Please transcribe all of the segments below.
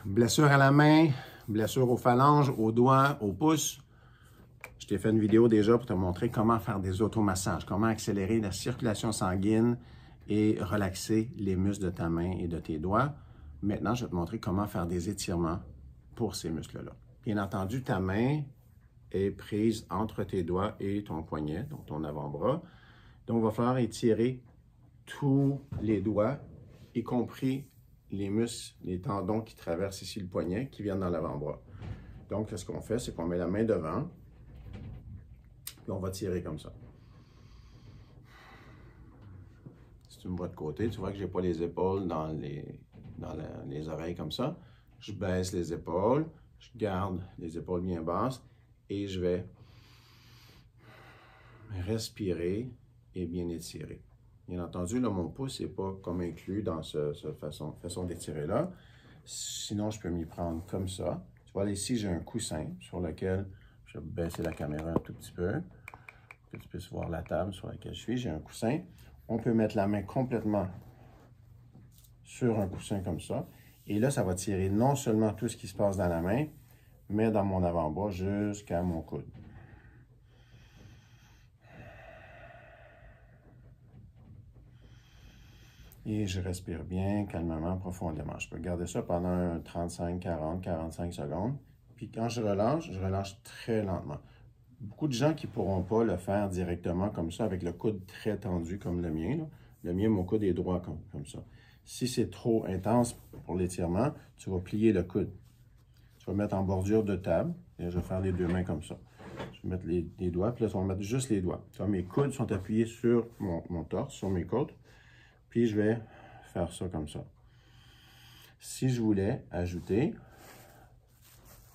Blessure à la main, blessure aux phalanges, aux doigts, aux pouces. Je t'ai fait une vidéo déjà pour te montrer comment faire des automassages, comment accélérer la circulation sanguine et relaxer les muscles de ta main et de tes doigts. Maintenant, je vais te montrer comment faire des étirements pour ces muscles-là. Bien entendu, ta main est prise entre tes doigts et ton poignet, donc ton avant-bras. Donc, il va falloir étirer tous les doigts, y compris les muscles, les tendons qui traversent ici le poignet, qui viennent dans l'avant-bras. Donc, ce qu'on fait, c'est qu'on met la main devant, puis on va tirer comme ça. Si tu me vois de côté, tu vois que je n'ai pas les épaules dans les oreilles comme ça. Je baisse les épaules, je garde les épaules bien basses et je vais respirer et bien étirer. Bien entendu, là, mon pouce n'est pas comme inclus dans cette façon d'étirer-là. Sinon, je peux m'y prendre comme ça. Tu vois, là, ici, j'ai un coussin sur lequel je vais baisser la caméra un tout petit peu pour que tu puisses voir la table sur laquelle je suis. J'ai un coussin. On peut mettre la main complètement sur un coussin comme ça. Et là, ça va tirer non seulement tout ce qui se passe dans la main, mais dans mon avant-bras jusqu'à mon coude. Et je respire bien, calmement, profondément. Je peux garder ça pendant 35, 40, 45 secondes. Puis quand je relâche très lentement. Beaucoup de gens qui ne pourront pas le faire directement comme ça, avec le coude très tendu comme le mien. Là. Le mien, mon coude est droit comme ça. Si c'est trop intense pour l'étirement, tu vas plier le coude. Tu vas mettre en bordure de table. Et je vais faire les deux mains comme ça. Je vais mettre les doigts, puis là, on va mettre juste les doigts. Tu vois, mes coudes sont appuyés sur mon torse, sur mes côtes. Puis je vais faire ça comme ça. Si je voulais ajouter,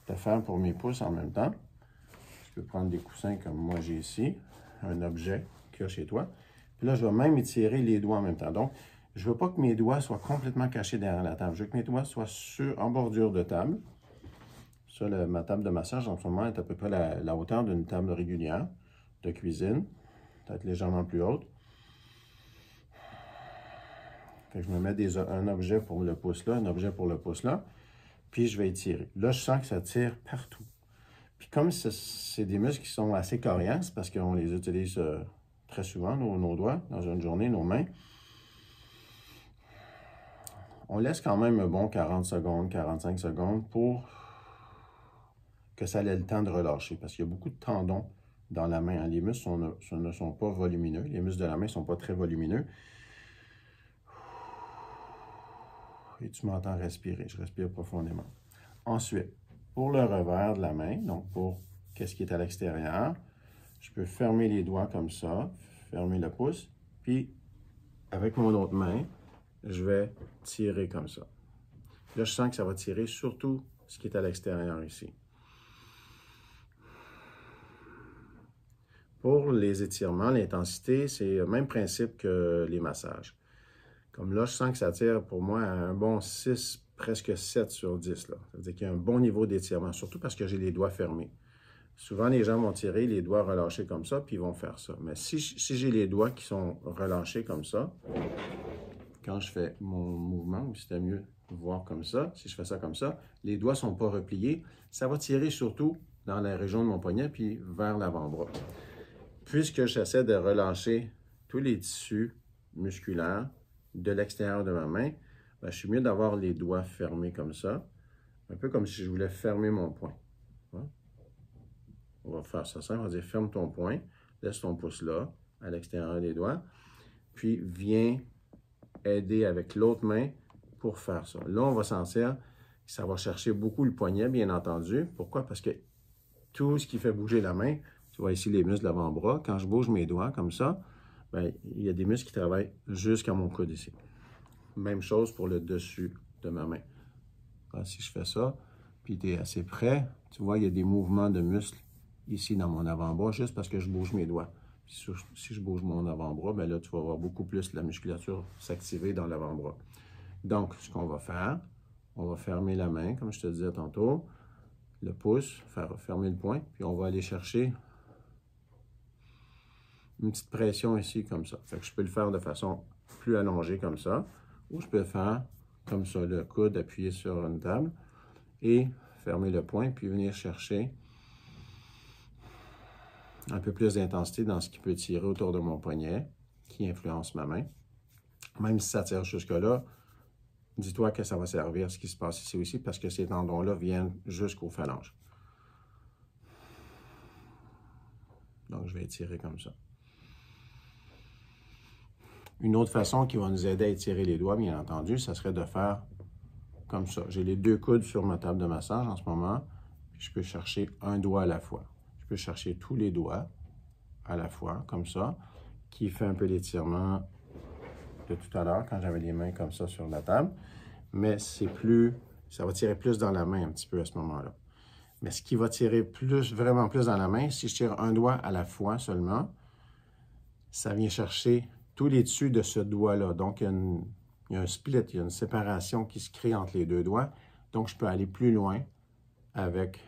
le faire pour mes pouces en même temps, je peux prendre des coussins comme moi j'ai ici, un objet qu'il y a chez toi. Puis là, je vais même étirer les doigts en même temps. Donc, je ne veux pas que mes doigts soient complètement cachés derrière la table. Je veux que mes doigts soient en bordure de table. Ça, ma table de massage en ce moment est à peu près la hauteur d'une table régulière de cuisine, peut-être légèrement plus haute. Fait que je me mets un objet pour le pouce là, un objet pour le pouce là, puis je vais étirer. Là, je sens que ça tire partout. Puis comme c'est des muscles qui sont assez coriaces, parce qu'on les utilise très souvent, nos doigts, dans une journée, nos mains, on laisse quand même un bon 40 secondes, 45 secondes pour que ça ait le temps de relâcher, parce qu'il y a beaucoup de tendons dans la main. Les muscles ne sont pas volumineux, les muscles de la main ne sont pas très volumineux. Et tu m'entends respirer, je respire profondément. Ensuite, pour le revers de la main, donc pour qu'est-ce qui est à l'extérieur, je peux fermer les doigts comme ça, fermer le pouce, puis avec mon autre main, je vais tirer comme ça. Là, je sens que ça va tirer surtout ce qui est à l'extérieur ici. Pour les étirements, l'intensité, c'est le même principe que les massages. Comme là, je sens que ça tire pour moi à un bon 6, presque 7 sur 10. Là. Ça veut dire qu'il y a un bon niveau d'étirement, surtout parce que j'ai les doigts fermés. Souvent, les gens vont tirer les doigts relâchés comme ça, puis ils vont faire ça. Mais si j'ai les doigts qui sont relâchés comme ça, quand je fais mon mouvement, ou c'était mieux de voir comme ça, si je fais ça comme ça, les doigts ne sont pas repliés, ça va tirer surtout dans la région de mon poignet, puis vers l'avant-bras. Puisque j'essaie de relâcher tous les tissus musculaires, de l'extérieur de ma main, ben, je suis mieux d'avoir les doigts fermés comme ça, un peu comme si je voulais fermer mon poing. Hein? On va faire ça simple, on va dire ferme ton poing, laisse ton pouce là, à l'extérieur des doigts, puis viens aider avec l'autre main pour faire ça. Là, on va sentir que ça va chercher beaucoup le poignet, bien entendu. Pourquoi? Parce que tout ce qui fait bouger la main, tu vois ici les muscles de l'avant-bras, quand je bouge mes doigts comme ça, bien, il y a des muscles qui travaillent jusqu'à mon coude ici. Même chose pour le dessus de ma main. Alors, si je fais ça, puis tu es assez près, tu vois, il y a des mouvements de muscles ici dans mon avant-bras, juste parce que je bouge mes doigts. Puis, si je bouge mon avant-bras, bien là, tu vas voir beaucoup plus la musculature s'activer dans l'avant-bras. Donc, ce qu'on va faire, on va fermer la main, comme je te disais tantôt, le pouce, fermer le poing, puis on va aller chercher une petite pression ici, comme ça. Fait que je peux le faire de façon plus allongée, comme ça, ou je peux le faire comme ça, le coude appuyé sur une table, et fermer le poing, puis venir chercher un peu plus d'intensité dans ce qui peut tirer autour de mon poignet, qui influence ma main. Même si ça tire jusque-là, dis-toi que ça va servir ce qui se passe ici aussi, parce que ces tendons-là viennent jusqu'aux phalanges. Donc, je vais étirer comme ça. Une autre façon qui va nous aider à étirer les doigts, bien entendu, ça serait de faire comme ça. J'ai les 2 coudes sur ma table de massage en ce moment, puis je peux chercher un doigt à la fois. Je peux chercher tous les doigts à la fois, comme ça, qui fait un peu l'étirement de tout à l'heure, quand j'avais les mains comme ça sur la table. Mais c'est plus, ça va tirer plus dans la main un petit peu à ce moment-là. Mais ce qui va tirer plus, vraiment plus dans la main, si je tire un doigt à la fois seulement, ça vient chercher tous les dessus de ce doigt-là. Donc, il y a un split, il y a une séparation qui se crée entre les 2 doigts. Donc, je peux aller plus loin avec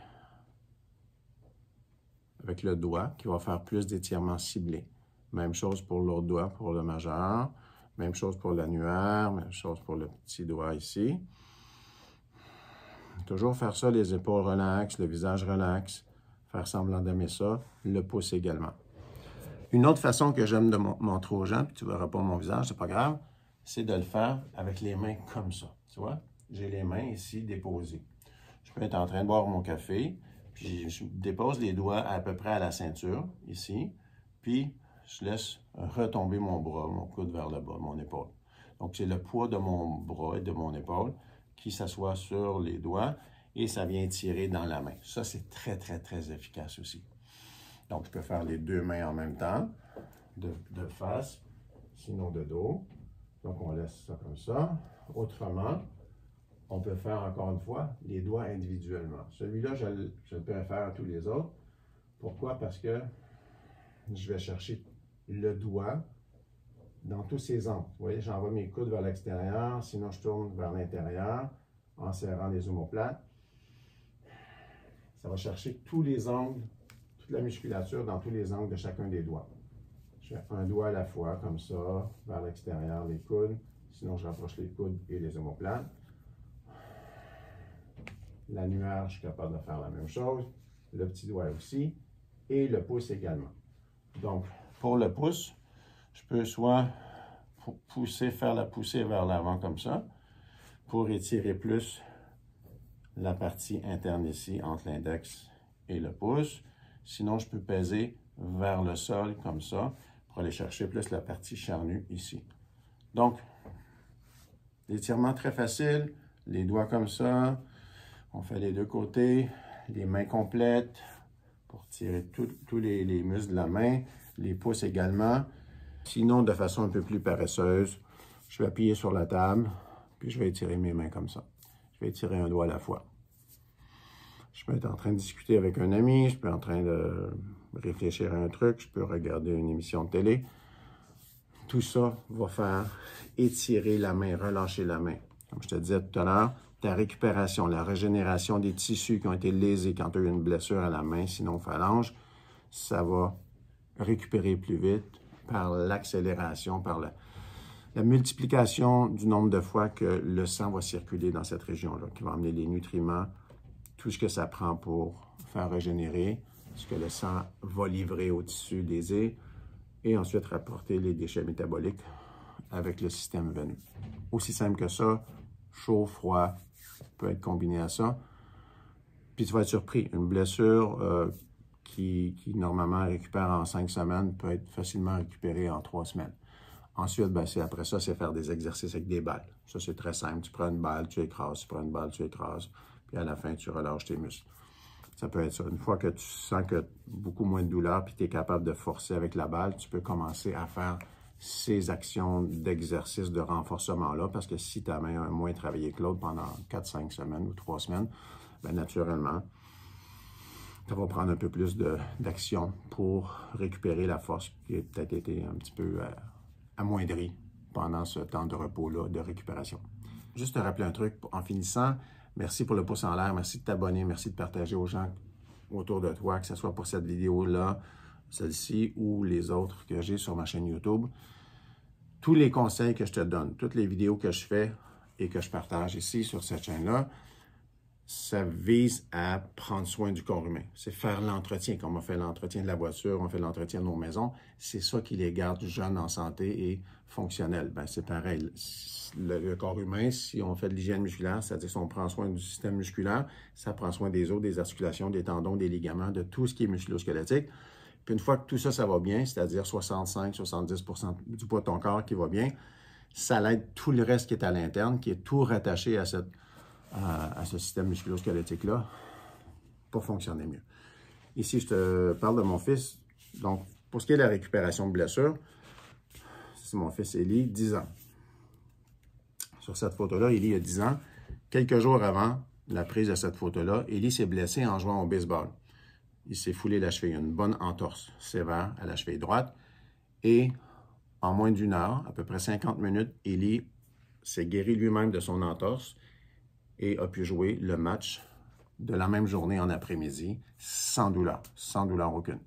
le doigt qui va faire plus d'étirements ciblés. Même chose pour l'autre doigt, pour le majeur. Même chose pour l'annulaire, même chose pour le petit doigt ici. Toujours faire ça, les épaules relaxes, le visage relax, faire semblant d'aimer ça, le pouce également. Une autre façon que j'aime de montrer aux gens, puis tu ne verras pas mon visage, c'est pas grave, c'est de le faire avec les mains comme ça. Tu vois? J'ai les mains ici déposées. Je peux être en train de boire mon café, puis je dépose les doigts à peu près à la ceinture, ici, puis je laisse retomber mon bras, mon coude vers le bas, mon épaule. Donc, c'est le poids de mon bras et de mon épaule qui s'assoit sur les doigts et ça vient tirer dans la main. Ça, c'est très, très, très efficace aussi. Donc, je peux faire les 2 mains en même temps, de face, sinon de dos. Donc, on laisse ça comme ça. Autrement, on peut faire encore une fois les doigts individuellement. Celui-là, je le préfère à tous les autres. Pourquoi? Parce que je vais chercher le doigt dans tous ses angles. Vous voyez, j'envoie mes coudes vers l'extérieur, sinon je tourne vers l'intérieur en serrant les omoplates. Ça va chercher tous les angles, toute la musculature dans tous les angles de chacun des doigts. Je fais un doigt à la fois, comme ça, vers l'extérieur, les coudes. Sinon, je rapproche les coudes et les omoplates. L'annulaire, je suis capable de faire la même chose. Le petit doigt aussi. Et le pouce également. Donc, pour le pouce, je peux soit pousser, faire la poussée vers l'avant comme ça, pour étirer plus la partie interne ici, entre l'index et le pouce. Sinon, je peux peser vers le sol comme ça, pour aller chercher plus la partie charnue ici. Donc, l'étirement très facile, les doigts comme ça, on fait les 2 côtés, les mains complètes, pour tirer tous les muscles de la main, les pouces également. Sinon, de façon un peu plus paresseuse, je vais appuyer sur la table, puis je vais étirer mes mains comme ça. Je vais étirer un doigt à la fois. Je peux être en train de discuter avec un ami, je peux être en train de réfléchir à un truc, je peux regarder une émission de télé. Tout ça va faire étirer la main, relâcher la main. Comme je te disais tout à l'heure, ta récupération, la régénération des tissus qui ont été lésés quand tu as eu une blessure à la main, sinon phalange, ça va récupérer plus vite par l'accélération, par la multiplication du nombre de fois que le sang va circuler dans cette région-là, qui va amener les nutriments, tout ce que ça prend pour faire régénérer, ce que le sang va livrer au tissu lésé, et ensuite rapporter les déchets métaboliques avec le système veineux. Aussi simple que ça, chaud, froid, peut être combiné à ça. Puis tu vas être surpris. Une blessure qui normalement récupère en 5 semaines peut être facilement récupérée en 3 semaines. Ensuite, après ça, c'est faire des exercices avec des balles. Ça, c'est très simple. Tu prends une balle, tu écrases. Tu prends une balle, tu écrases. Puis à la fin, tu relâches tes muscles. Ça peut être ça. Une fois que tu sens que beaucoup moins de douleur puis tu es capable de forcer avec la balle, tu peux commencer à faire ces actions d'exercice de renforcement-là, parce que si ta main a moins travaillé que l'autre pendant 4-5 semaines ou 3 semaines, bien, naturellement, ça va prendre un peu plus d'action pour récupérer la force qui a peut-être été un petit peu amoindrie pendant ce temps de repos-là, de récupération. Juste te rappeler un truc en finissant. Merci pour le pouce en l'air, merci de t'abonner, merci de partager aux gens autour de toi, que ce soit pour cette vidéo-là, celle-ci ou les autres que j'ai sur ma chaîne YouTube. Tous les conseils que je te donne, toutes les vidéos que je fais et que je partage ici sur cette chaîne-là, ça vise à prendre soin du corps humain. C'est faire l'entretien. Comme on fait l'entretien de la voiture, on fait l'entretien de nos maisons. C'est ça qui les garde jeunes, en santé et fonctionnels. Ben, c'est pareil. Le corps humain, si on fait de l'hygiène musculaire, c'est-à-dire si on prend soin du système musculaire, ça prend soin des os, des articulations, des tendons, des ligaments, de tout ce qui est musculo-squelettique. Puis une fois que tout ça, ça va bien, c'est-à-dire 65-70% du poids de ton corps qui va bien, ça l'aide tout le reste qui est à l'interne, qui est tout rattaché à ce système musculo-squelettique-là pour fonctionner mieux. Ici, je te parle de mon fils. Donc, pour ce qui est de la récupération de blessures, c'est mon fils Élie, 10 ans. Sur cette photo-là, Élie a 10 ans. Quelques jours avant la prise de cette photo-là, Élie s'est blessé en jouant au baseball. Il s'est foulé la cheville, une bonne entorse sévère à la cheville droite. Et en moins d'une heure, à peu près 50 minutes, Élie s'est guéri lui-même de son entorse et a pu jouer le match de la même journée en après-midi sans douleur aucune.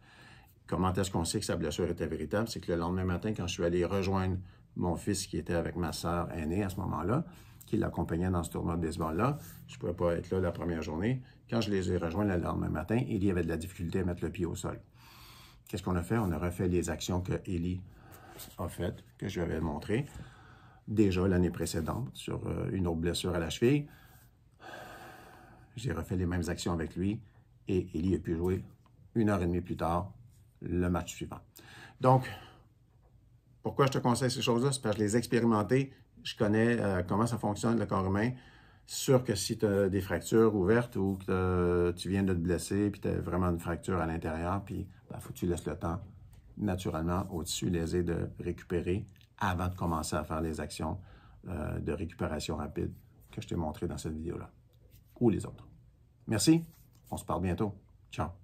Comment est-ce qu'on sait que sa blessure était véritable? C'est que le lendemain matin, quand je suis allé rejoindre mon fils qui était avec ma sœur aînée à ce moment-là, qui l'accompagnait dans ce tournoi de baseball-là, je ne pouvais pas être là la première journée. Quand je les ai rejoints le lendemain matin, Élie avait de la difficulté à mettre le pied au sol. Qu'est-ce qu'on a fait? On a refait les actions que Élie a faites, que je lui avais montrées déjà l'année précédente sur une autre blessure à la cheville. J'ai refait les mêmes actions avec lui et Élie a pu jouer 1h30 plus tard le match suivant. Donc, pourquoi je te conseille ces choses-là? C'est parce que je les ai expérimentées. Je connais comment ça fonctionne, le corps humain. Sûr que si tu as des fractures ouvertes ou que tu viens de te blesser puis tu as vraiment une fracture à l'intérieur, puis il faut que tu laisses le temps naturellement au tissu lésé de récupérer avant de commencer à faire les actions de récupération rapide que je t'ai montrées dans cette vidéo-là. Ou les autres. Merci, on se parle bientôt. Ciao.